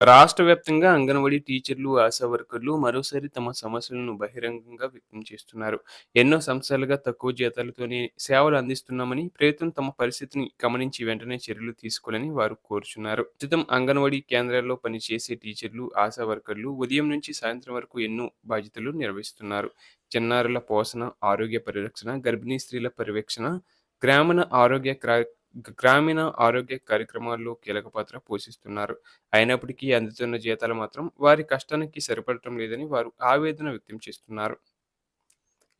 రాష్ట్ర వ్యాప్తంగా అంగన్వాడీ టీచర్లు, ఆశా వర్కర్లు మరోసారి తమ సమస్యలను బహిరంగంగా వ్యక్తం చేస్తున్నారు. ఎన్నో సంవత్సరాలుగా తక్కువ జీతాలతోనే సేవలు అందిస్తున్నామని, ప్రభుత్వం తమ పరిస్థితిని గమనించి వెంటనే చర్యలు తీసుకోవాలని వారు కోరుచున్నారు. ప్రస్తుతం అంగన్వాడీ కేంద్రాల్లో పనిచేసే టీచర్లు, ఆశా వర్కర్లు ఉదయం నుంచి సాయంత్రం వరకు ఎన్నో బాధ్యతలు నిర్వహిస్తున్నారు. చిన్నారుల పోషణ, ఆరోగ్య పరిరక్షణ, గర్భిణీ స్త్రీల పర్యవేక్షణ, గ్రామీణ ఆరోగ్య క్రా గ్రామీణ ఆరోగ్య కార్యక్రమాల్లో కీలక పాత్ర పోషిస్తున్నారు. అయినప్పటికీ అందుతున్న జీతాలు మాత్రం వారి కష్టానికి సరిపడటం లేదని వారు ఆవేదన వ్యక్తం చేస్తున్నారు.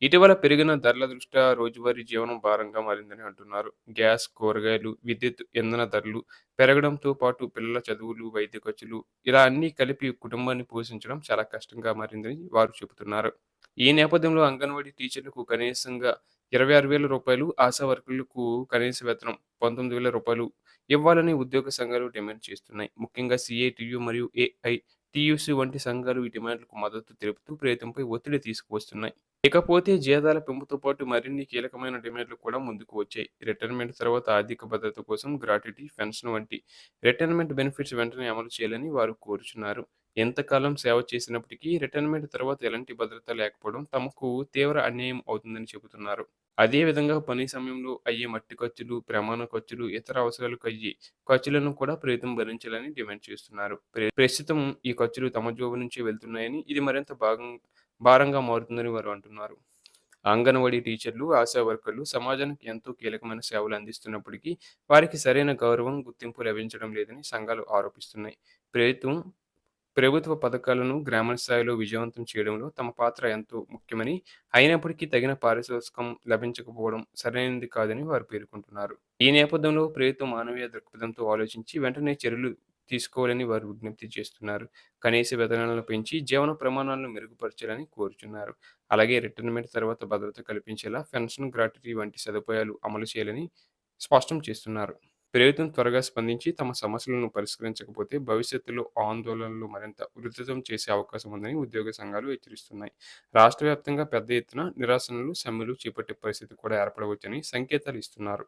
ఇటీవల పెరిగిన ధరల దృష్ట్యా రోజువారీ జీవనం భారంగా మారిందని అంటున్నారు. గ్యాస్, కూరగాయలు, విద్యుత్, ఇంధన ధరలు పెరగడంతో పాటు పిల్లల చదువులు, వైద్య ఖర్చులు ఇలా అన్నీ కలిపి కుటుంబాన్ని పోషించడం చాలా కష్టంగా మారిందని వారు చెబుతున్నారు. ఈ నేపథ్యంలో అంగన్వాడీ టీచర్లకు కనీసంగా రూ. 26,000, ఆశా వర్కర్లకు కనీస వేతనం రూ. 19,000 ఇవ్వాలని ఉద్యోగ సంఘాలు డిమాండ్ చేస్తున్నాయి. ముఖ్యంగా సీఐటియు మరియు ఏఐటియుసి వంటి సంఘాలు ఈ డిమాండ్లకు మద్దతు తెలుపుతూ ప్రభుత్వంపై ఒత్తిడి తీసుకువస్తున్నాయి. ఇకపోతే జీతాల పెంపుతో పాటు మరిన్ని కీలకమైన డిమాండ్లు కూడా ముందుకు వచ్చాయి. రిటైర్మెంట్ తర్వాత ఆర్థిక భద్రత కోసం గ్రాట్యుటీ, పెన్షన్ వంటి రిటైర్మెంట్ బెనిఫిట్స్ వెంటనే అమలు చేయాలని వారు కోరుచున్నారు. ఎంతకాలం సేవ చేసినప్పటికీ రిటైర్మెంట్ తర్వాత ఎలాంటి భద్రత లేకపోవడం తమకు తీవ్ర అన్యాయం అవుతుందని చెబుతున్నారు. అదేవిధంగా పని సమయంలో అయ్యే మట్టి ఖర్చులు, ప్రమాణ ఖర్చులు, ఇతర అవసరాలకు అయ్యే ఖర్చులను కూడా ప్రభుత్వం భరించాలని డిమాండ్ చేస్తున్నారు. ప్రస్తుతం ఈ ఖర్చులు తమ జోబు నుంచి వెళ్తున్నాయని, ఇది మరింత భారంగా మారుతుందని వారు అంటున్నారు. అంగన్వాడీ టీచర్లు, ఆశా వర్కర్లు సమాజానికి ఎంతో కీలకమైన సేవలు అందిస్తున్నప్పటికీ వారికి సరైన గౌరవం, గుర్తింపు లభించడం లేదని సంఘాలు ఆరోపిస్తున్నాయి. ప్రభుత్వం ప్రభుత్వ పథకాలను గ్రామ స్థాయిలో విజయవంతం చేయడంలో తమ పాత్ర ఎంతో ముఖ్యమని, అయినప్పటికీ తగిన పారితోషికం లభించకపోవడం సరైనది కాదని వారు పేర్కొంటున్నారు. ఈ నేపథ్యంలో ప్రభుత్వం మానవీయ దృక్పథంతో ఆలోచించి వెంటనే చర్యలు తీసుకోవాలని వారు విజ్ఞప్తి చేస్తున్నారు. కనీస వేతనాలను పెంచి జీవన ప్రమాణాలను మెరుగుపరచాలని కోరుచున్నారు. అలాగే రిటైర్మెంట్ తర్వాత భద్రత కల్పించేలా పెన్షన్, గ్రాట్యుటీ వంటి సదుపాయాలు అమలు చేయాలని స్పష్టం చేస్తున్నారు. ప్రభుత్వం త్వరగా స్పందించి తమ సమస్యలను పరిష్కరించకపోతే భవిష్యత్తులో ఆందోళనలు మరింత ఉధృతం చేసే అవకాశం ఉందని ఉద్యోగ సంఘాలు హెచ్చరిస్తున్నాయి. రాష్ట్ర వ్యాప్తంగా పెద్ద ఎత్తున నిరసనలు, సమ్మెలు చేపట్టే పరిస్థితి కూడా ఏర్పడవచ్చని సంకేతాలు ఇస్తున్నారు.